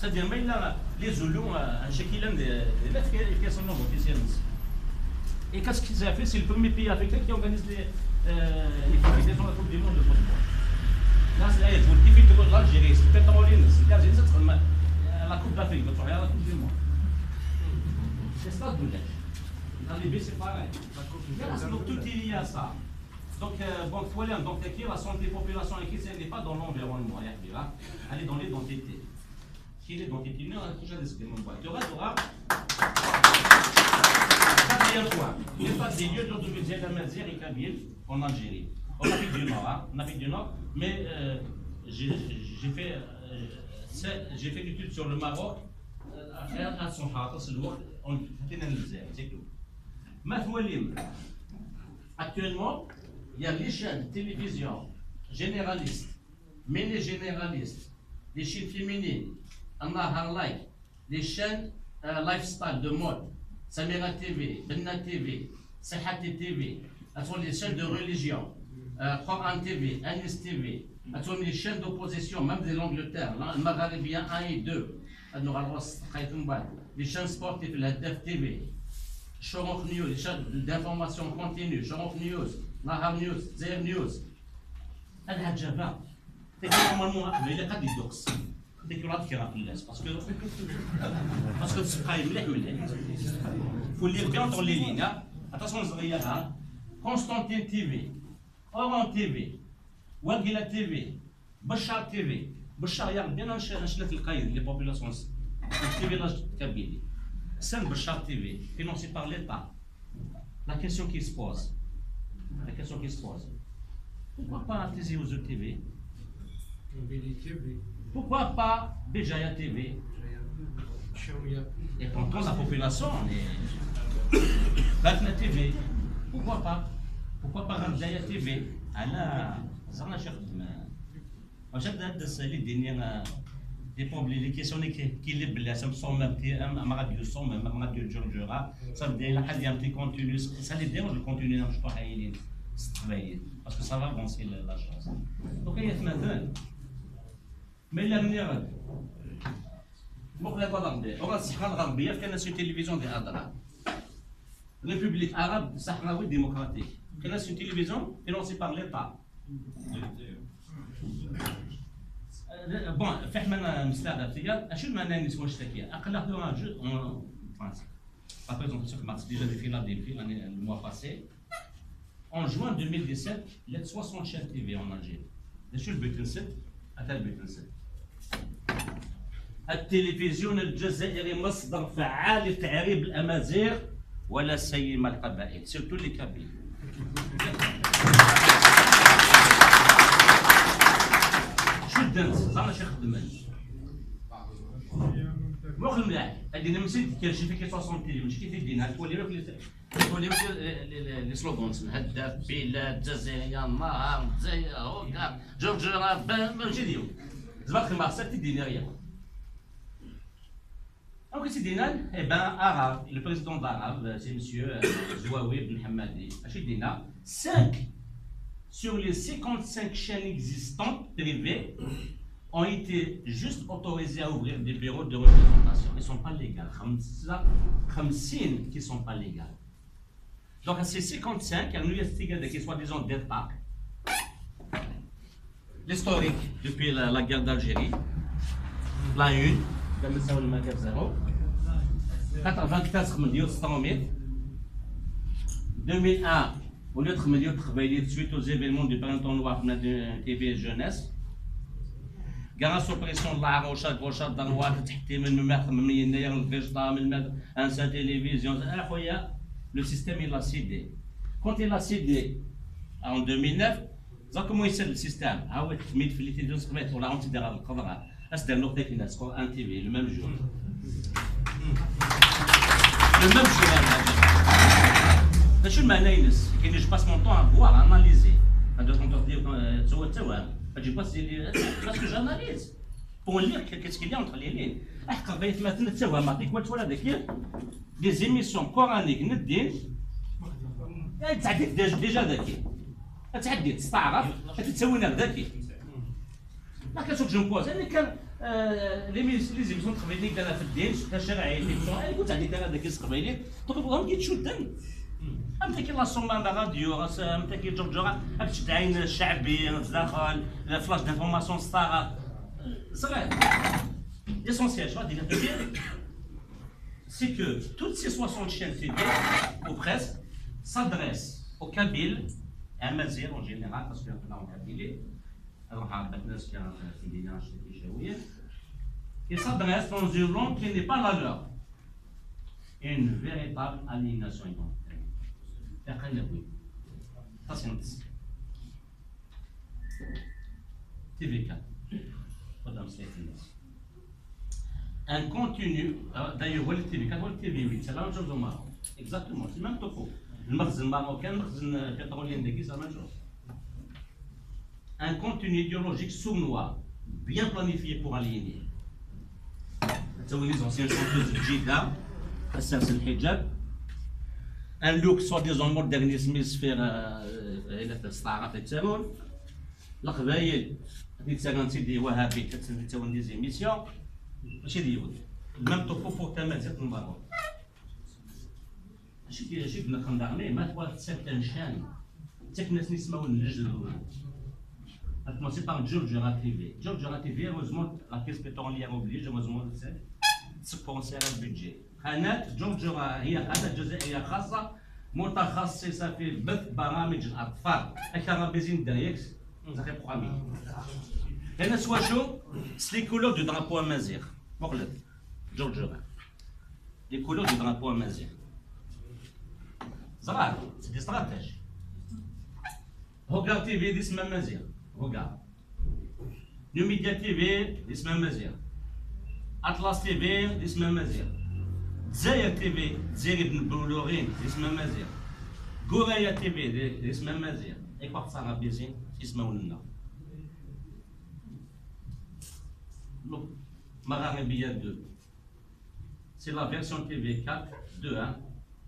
c'est-à-dire mais là les Zoulous un chacun des qui sont non officiels. Et qu'est-ce qu'ils ont fait? C'est le premier pays africain qui organise les qualifications de la Coupe du Monde de football. Là, c'est là, il faut qu'il faut l'Algérie, c'est peut-être en ligne, c'est la Coupe d'Afrique, votre la Coupe du Monde. C'est ça le boulet. Dans les B, c'est pareil. Donc tout il y a ça. Donc, bon, faut aller donc la santé population elle n'est pas dans l'environnement, elle est dans l'identité. Qui est l'identité? Non, il faut que je dise il y aura. Quatrième point, il n'y a pas des lieux de musée d'Amazir et Kabyle en Algérie. En Afrique du Nord, mais j'ai fait une étude sur le Maroc, à son on c'est tout. Actuellement, il y a les chaînes de télévision généralistes, mini-généralistes, les chaînes féminines, les chaînes lifestyle de mode, Samira TV, Benna TV, Sahati TV, les chaînes de religion, Coran TV, Anis TV, les chaînes d'opposition, même de l'Angleterre, le Maghrébien 1 et 2, les chaînes sportives, la DEF TV, Shorok News, les chaînes d'information continue, Shorok News, Nahar News, Zer News. هذا الجبهة normalement mais il y a des docs déclaré qui rappellent parce que c'est pas faut lire bien dans les lignes. Attention صغيرة Constantine TV, Oran TV, Wagila TV, Bachar TV. Bachar يعمل bien نشلة القايد les populations TV là Kabylie. C'est Bachar TV financé par l'État. La question qui se pose. Pourquoi pas Tizi Ouzou TV? Pourquoi pas Béjaïa TV? Et pourtant la population est Batna TV. Pourquoi pas Ramjaïa TV? Alors, ça n'a cherché. J'ai dit des problèmes, les questions qui les blessent, sont même à radio, sont même à radio Georgera, ça veut dire qu'il y a un petit contenu, ça les dérange le contenu, je ne sais pas travailler, parce que ça va avancer la chance. Donc il y a maintenant, mais l'avenir, on va se rendre bien, qu'il y a une télévision de Hadra, République arabe sahraoui démocratique, qu'il y a une télévision financée par l'État. Bon, فهمنا مستعد فيها اشو المعنى نسوى الشتكيه اقل لها جو en France la présentation que Marx déjà fait Philadelphie le mois passé en juin 2017 il y a 60 chaînes TV en Algérie شو البيت نسيت حتى البيت نسيت التلفزيون الجزائري مصدر فعال لتعريب الامازيغ ولا سيما القبائل سيرتو لي كابيل زعما شي خدمات مخ الملاح هادي نمسيت كيرشي فيك 60 تيلي ماشي كيف يدينا تولي لي سلوغونز هداف بلاد الجزائر النهار الجزائر هو كاع جورجيا ماشي ديالو زعما خدمه خاصها تدينا ريا Donc ici Dinan, eh ben arabe, le président d'Arabe, c'est monsieur Zouaoui Ben Hamadi. Chez Dinan, 5 sur les 55 chaînes existantes privées ont été juste autorisées à ouvrir des bureaux de représentation. Ils ne sont pas légales. 50 qui ne sont pas légales. Donc à ces 55, il y a une université qui est soi-disant d'État. L'historique depuis la guerre d'Algérie, la une, comme ça, le magasin 0. 24 millions 600 000. 2001, au lieu de millions travailler suite aux événements du printemps noir de TV Jeunesse. Grâce aux pressions de la Rochade, dans le Ouad, un télévision, le système il a cédé. Quand il a cédé en 2009, comment il s'est le système? Ah oui, mais il fallait dire ce qu'on a anti-déral, c'est un autre qui n'a pas un TV le même jour. Le même jour. Je suis manais, et je passe mon temps à voir, à analyser. À dire, je passe parce que j'analyse pour lire qu'est-ce qu'il y a entre les lignes. Des émissions coraniques, déjà ذكي. تعدي تستعرف تسوي ذكي. La question que je me pose, elle est que les émissions travaillées dans la FDN, sur la chair et l'émission, elle écoute, elle est dans la question travaillée, donc on dit tout le temps. أمتى كي لاصومبا راديو أمتى كي جورجورا باش تعين الشعبي تدخل فلاش دانفورماسيون ستار صغير l'essentiel je vais dire c'est que toutes ces 60 chaînes TV ou presque s'adressent aux Kabyles et à Mazir en général parce qu'il y en a en Kabylie alors qui s'adressent dans une langue qui n'est pas la leur une véritable aliénation identitaire. TV4. Un contenu, d'ailleurs, le TV4 ou le TV8, c'est la même chose au Maroc. Exactement, c'est le même topo. Le magasin marocain, le magasin pétrolien de Guy, c'est la même chose. Un contenu idéologique sournois, bien planifié pour aliéner. Les anciennes chanteuses de Jida, Assassin Hijab, un look soi-disant modernisme يصفر الى الصحافه تساون القبايل اللي تساون سيدي وهابي كتساون دي زيميسيون ماشي ديال ميم توبو فور تمازيغ المغرب ماشي بنا خندقني ما تبغى تسكن شان تاك ناس نسمعوا النجد a commencé par Georgia TV. Georgia TV, heureusement, la caisse pétrolière oblige, heureusement, de penser à un budget. قناة جورجيا هي قناة جزائرية خاصة متخصصة في بث برامج الأطفال. أكثر بيزين دايكس زاكي بروغرامي. هنا سوا شو؟ سي لي كولور دو درابو أمازيغ. مقلد. جورجيا. لي كولور دو درابو أمازيغ. صراحة سي دي استراتيجي. هوغار تي في دي اسم أمازيغ. هوغار. نيو ميديا تي في دي اسم أمازيغ. أطلس تي في دي اسم أمازيغ. زاير تي في زاير بن بلورين اسمها مازيغ غورايا تي في اسمها مازيغ اي واحد صار بيزين اسمه لنا مغاربيه 2 سي لا فيرسيون تي في 4 2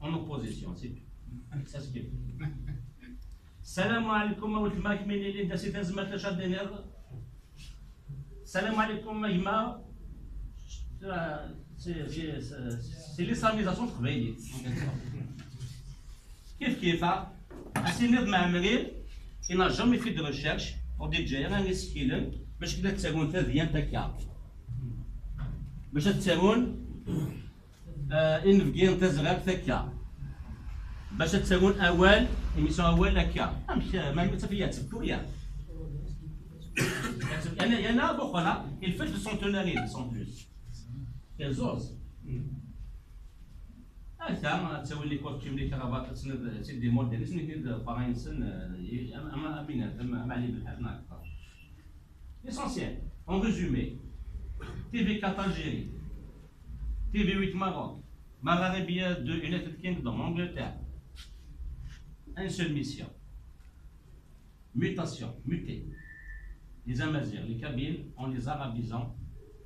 en opposition c'est ça ce qui est السلام عليكم ولد الماكمين اللي انت سيت ازمه تاع دينير السلام عليكم يا جماعه c'est l'islamisation تقبايلية. كيف السي نظام معمري il n'a jamais fait de recherche pour des جاي راني سكيلن باش كدا تساون تاذيان تاكا باش تساون انفكين تزرق تاكا باش تساون اول ايميسيون اول هكا ما متفيات سبتوريا انا بوخلا il fait de centenaire sans plus les autres. هذا تسوي لي كوستيم لي كرافات تسند سي دي موديل سند فرنسن اما امينه اما علي بالحسن اكثر. L'essentiel, en résumé, TV4 Algérie, TV8 Maroc, Maghrébia 2 United Kingdom, Angleterre. Une seule mission. Mutation, muter. Les Amazirs, les Kabyles, en les arabisant,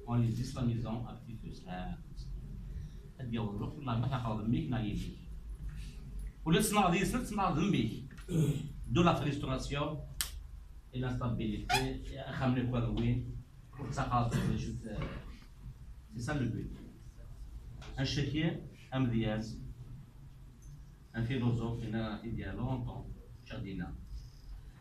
en les islamisant à petit feu. الديالوج والله ما تاخذ ميك نايبي ولا تصنع دي تصنع ذمي دو لا فريستوراسيون اي لانستابيليتي خامل كوين والثقافه سي سا لو بوت ان شكير ان مذياز ان فيلوزوف هنا ديال لونطون شادينا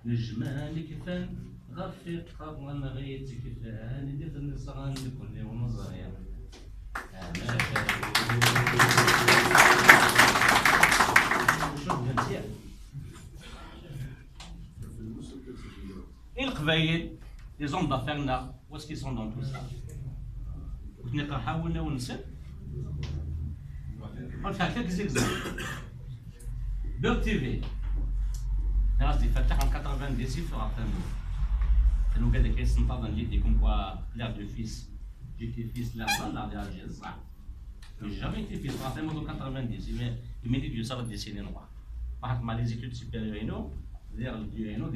الجمال كيفان غفير قرن غيت كيفان ندير النصران كل يوم نظريا Et le Kvaïd, les hommes d'affaires là, où est-ce qu'ils sont dans tout ça? On va faire quelques exemples. Beurre TV, là c'est fait en 90 il faudra faire nous. Nous avons des questions dans l'idée comme quoi l'air de fils. J'étais fils là-bas, là, d'Alger, ça. Mais j'ai jamais été fils, en 90, il m'a dit que ça va dessiner noir. Par contre, les études supérieures, vers le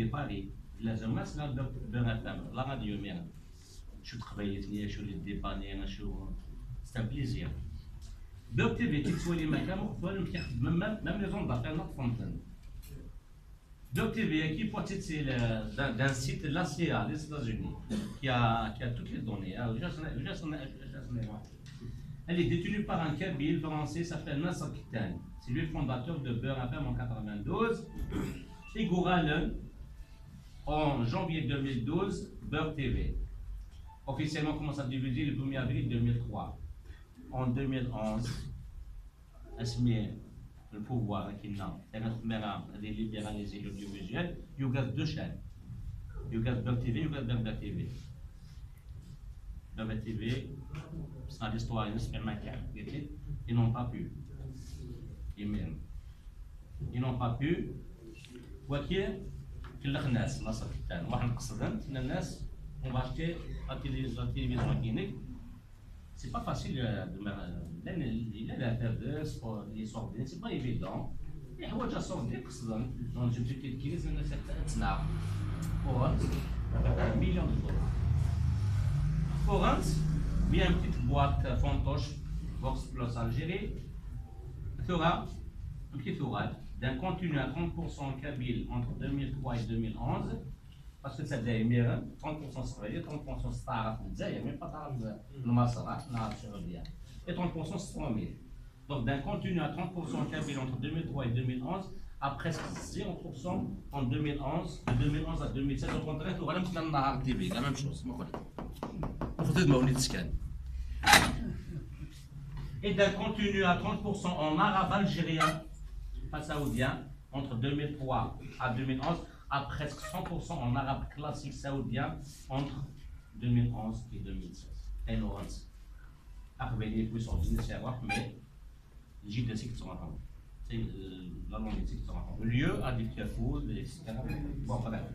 de Paris, la Zama, c'est là de la femme, la radio mère. Je travaillais, je suis dépanné, c'est un plaisir. Donc, tu veux que tu sois les mecs, même les gens d'affaires, notre fontaine. Beurre TV, qui est d'un site de l'ACA, des États-Unis, qui a toutes les données. Elle est détenue par un Kabyle français qui s'appelle Nasser Kitani. C'est lui le fondateur de Beurre FM en 92. Et Gouralen, en janvier 2012, Beurre TV. Officiellement commence à diffuser le 1er avril 2003. En 2011, le pouvoir qui n'a pas libéralisé l'audiovisuel, il y a deux chaînes. Il y a Beurre TV, il y a Beurre TV. Beurre TV, c'est l'histoire de supermarché. Ils n'ont pas pu. Ils n'ont pas pu. Voici que les gens, Nasser Kitani, moi je pense que les gens, on va acheter la télévision clinique. C'est pas facile de il y a l'affaire de sport, les sorties, c'est pas évident. Et on va déjà sortir dans une petite crise, on a cette snap. Orange, $1 million. Orange, bien une petite boîte Fontoche, Vox Plus Algérie, fera un petit ouvrage d'un contenu à 30% kabyle entre 2003 et 2011. Parce que c'est des mères, 30% travaillé, 30% star, il n'y a même pas de massara, et 30% c'est 3000. Donc d'un contenu à 30% kabyle entre 2003 et 2011, à presque 0% en 2011, de 2011 à 2016, au contraire, on va même faire la TV, la même chose. On fait de Maoulid Scan. Et d'un contenu à 30% en arabe algérien, pas saoudien, entre 2003 à 2011, à presque 100% en arabe classique saoudien entre 2011 et 2016. Et Laurence, après les plus ordinaires, mais j'ai des sites qui sont en c'est la langue des sites qui sont en lieu à des pieds etc. Bon, voilà.